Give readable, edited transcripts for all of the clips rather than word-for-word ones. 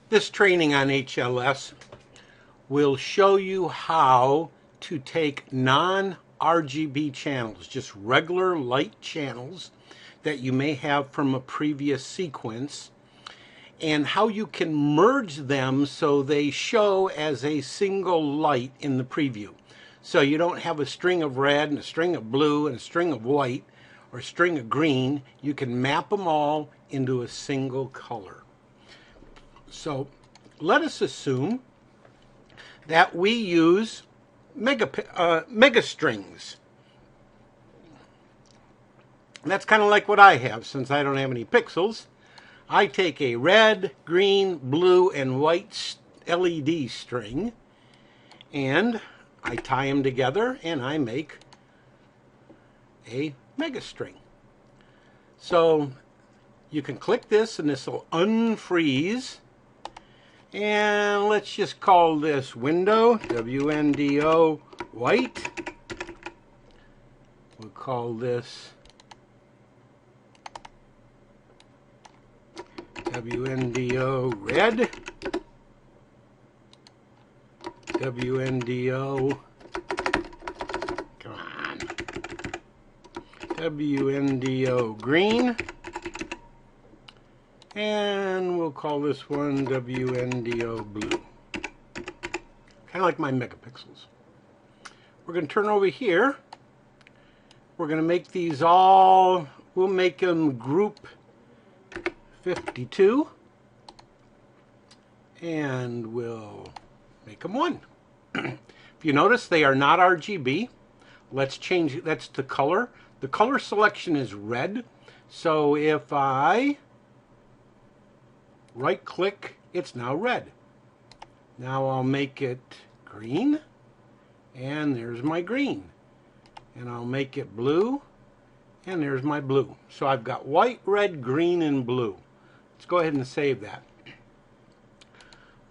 This training on HLS will show you how to take non-RGB channels, just regular light channels that you may have from a previous sequence, and how you can merge them so they show as a single light in the preview. So you don't have a string of red and a string of blue and a string of white or a string of green. You can map them all into a single color. So let us assume that we use mega strings. That's kind of like what I have, since I don't have any pixels. I take a red, green, blue, and white LED string, and I tie them together, and I make a mega string. So you can click this, and this will unfreeze. And let's just call this window, WNDO white. We'll call this WNDO red. WNDO, come on, WNDO green. And we'll call this one WNDO blue. Kind of like my megapixels. We're going to turn over here. We're going to make these all, we'll make them group 52. And we'll make them 1. If you notice, they are not RGB. Let's change, that's the color. The color selection is red. So if I right click, it's now red. Now I'll make it green, and there's my green. And I'll make it blue, and there's my blue. So I've got white, red, green, and blue. Let's go ahead and save that.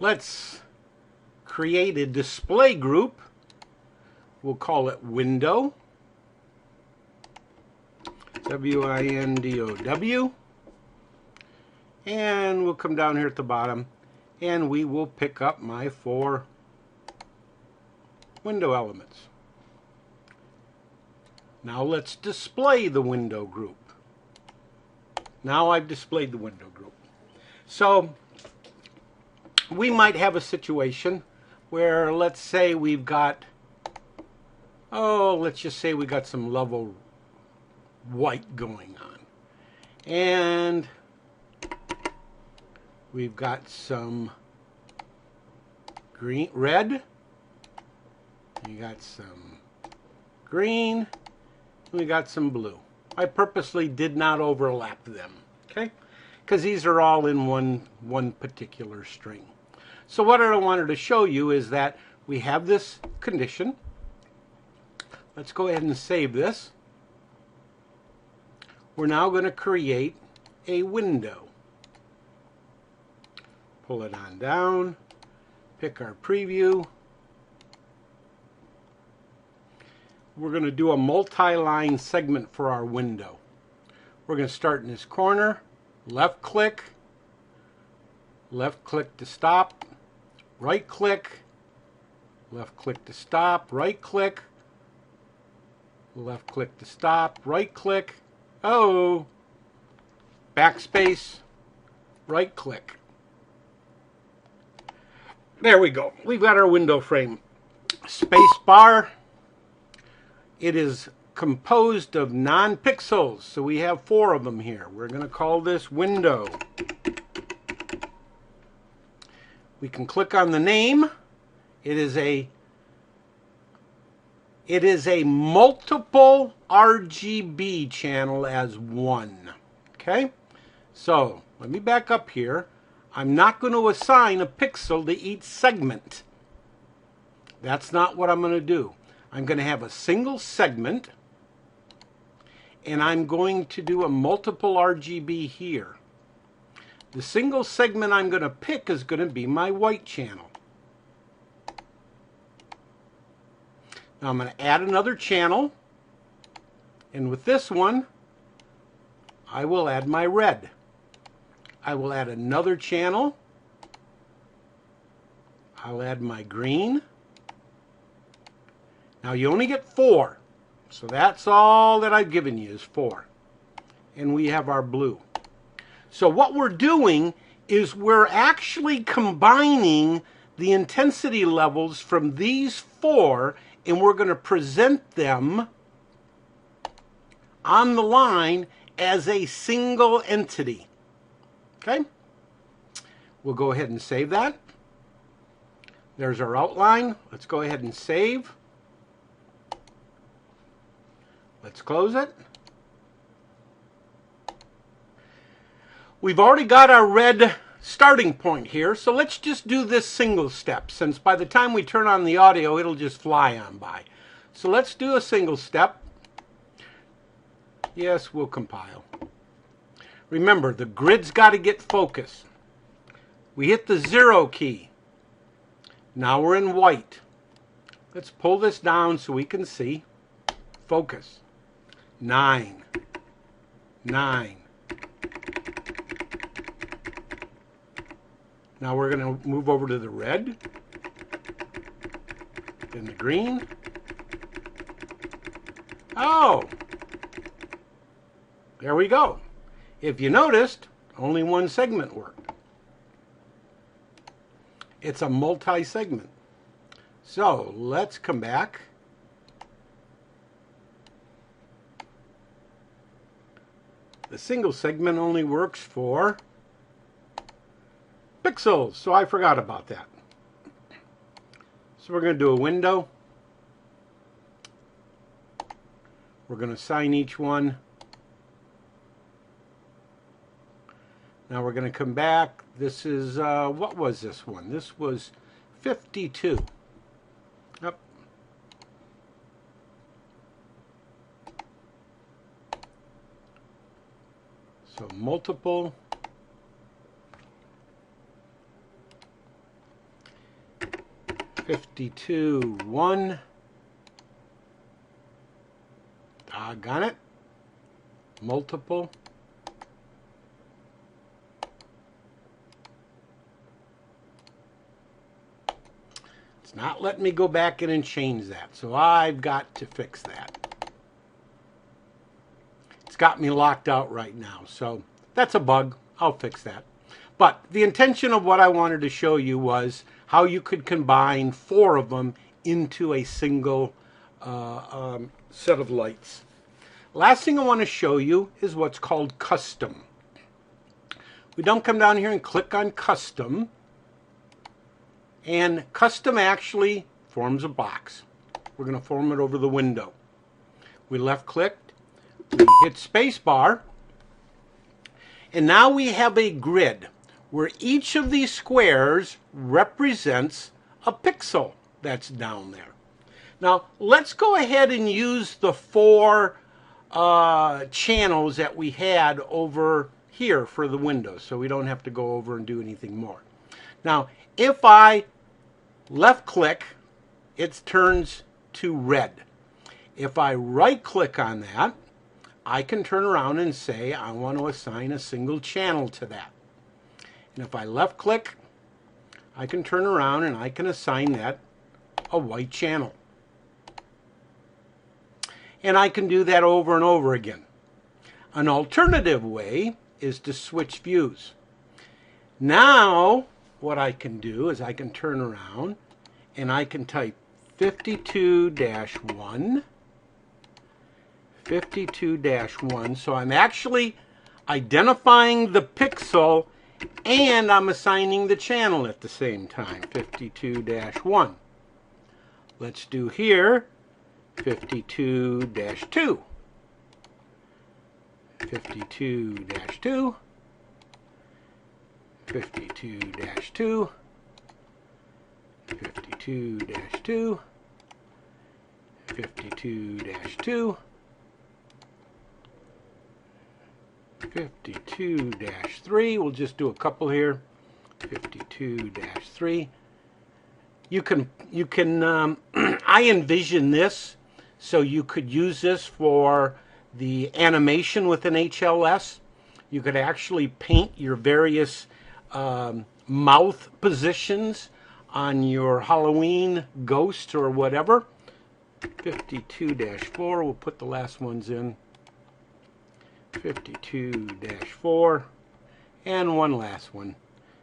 Let's create a display group. We'll call it window, WINDOW. And we'll come down here at the bottom, and we will pick up my 4 window elements. Now let's display the window group. Now I've displayed the window group. So we might have a situation where, let's say we've got, let's just say we got some level white going on. And we've got some green, red. You got some green. And we got some blue. I purposely did not overlap them, okay? Because these are all in one particular string. So what I wanted to show you is that we have this condition. Let's go ahead and save this. We're now going to create a window. Pull it on down, pick our preview. We're going to do a multi-line segment for our window. We're going to start in this corner, left click to stop, right click, left click to stop, right click, left click to stop, right click, backspace, right click. There we go. We've got our window frame. Space bar. It is composed of non-pixels, so we have 4 of them here. We're going to call this window. We can click on the name. It is a multiple RGB channel as 1. Okay? So, let me back up here. I'm not going to assign a pixel to each segment. That's not what I'm going to do. I'm going to have a single segment, and I'm going to do a multiple RGB here. The single segment I'm going to pick is going to be my white channel. Now I'm going to add another channel, and with this one, I will add my red. I will add another channel, I'll add my green. Now you only get 4. So that's all that I've given you is 4. And we have our blue. So what we're doing is we're actually combining the intensity levels from these 4, and we're going to present them on the line as a single entity. Okay? We'll go ahead and save that. There's our outline. Let's go ahead and save. Let's close it. We've already got our red starting point here, so let's just do this single step, since by the time we turn on the audio, it'll just fly on by. So let's do a single step. Yes, we'll compile. Remember, the grid's got to get focus. We hit the 0 key. Now we're in white. Let's pull this down so we can see. Focus. 9. 9. Now we're going to move over to the red, then the green. Oh, there we go. If you noticed, only one segment worked. It's a multi-segment. So let's come back. The single segment only works for pixels, so I forgot about that. So we're going to do a window. We're going to assign each one. Now we're going to come back. This is, what was this one? This was 52. Yep. So multiple. 52, 1. Got it. Multiple. It's not letting me go back in and change that, so I've got to fix that. It's got me locked out right now, so that's a bug. I'll fix that. But the intention of what I wanted to show you was how you could combine 4 of them into a single set of lights. Last thing I want to show you is what's called custom. We don't come down here and click on custom, and custom actually forms a box. We're going to form it over the window. We left clicked, we hit spacebar, and now we have a grid where each of these squares represents a pixel that's down there. Now, let's go ahead and use the 4 channels that we had over here for the window, so we don't have to go over and do anything more. Now, if I left click, it turns to red. If I right click on that, I can turn around and say I want to assign a single channel to that. And if I left click, I can turn around and I can assign that a white channel. And I can do that over and over again. An alternative way is to switch views. Now, what I can do is I can turn around and I can type 52-1, 52-1. So I'm actually identifying the pixel and I'm assigning the channel at the same time, 52-1. Let's do here 52-2, 52-2, 52-2, 52-2, 52-2, 52-3. We'll just do a couple here. 52-3. You can I envision this so you could use this for the animation with an HLS. You could actually paint your various mouth positions on your Halloween ghost or whatever. 52-4, we'll put the last ones in. 52-4, and one last one.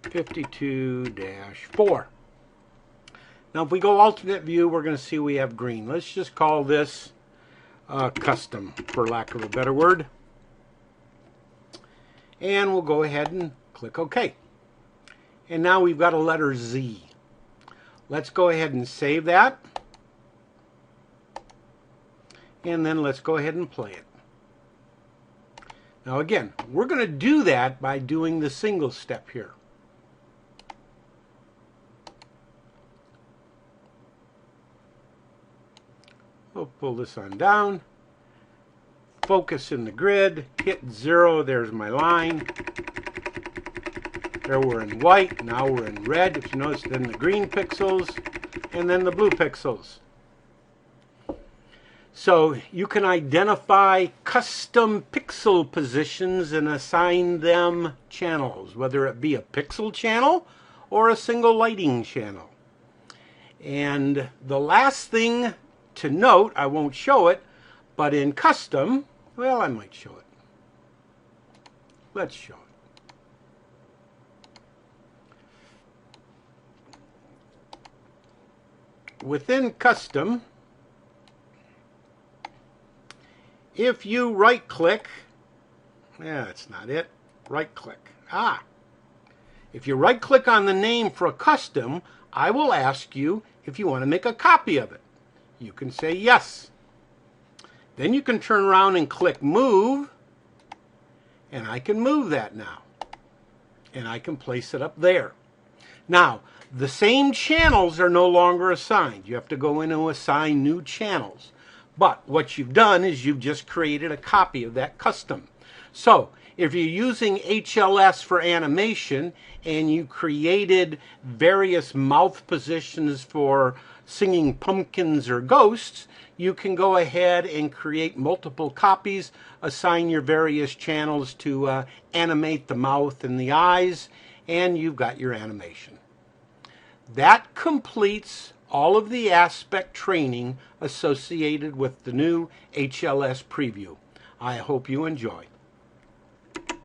52-4. Now if we go alternate view, we're going to see we have green. Let's just call this custom, for lack of a better word. And we'll go ahead and click OK. And now we've got a letter Z. Let's go ahead and save that. And then let's go ahead and play it. Now again, we're going to do that by doing the single step here. We'll pull this on down. Focus in the grid. Hit 0. There's my line. There we're in white. Now we're in red. If you notice, then the green pixels and then the blue pixels. So you can identify custom pixel positions and assign them channels, whether it be a pixel channel or a single lighting channel. And the last thing to note, I won't show it, but in custom, well, I might show it. Let's show it. Within custom, if you right click, yeah, that's not it, right click. If you right click on the name for a custom, I will ask you if you want to make a copy of it. You can say yes. Then you can turn around and click move, and I can move that now. And I can place it up there. Now, the same channels are no longer assigned. You have to go in and assign new channels. But what you've done is you've just created a copy of that custom. So, if you're using HLS for animation and you created various mouth positions for singing pumpkins or ghosts, you can go ahead and create multiple copies, assign your various channels to animate the mouth and the eyes, and you've got your animation. That completes all of the aspect training associated with the new HLS preview. I hope you enjoy.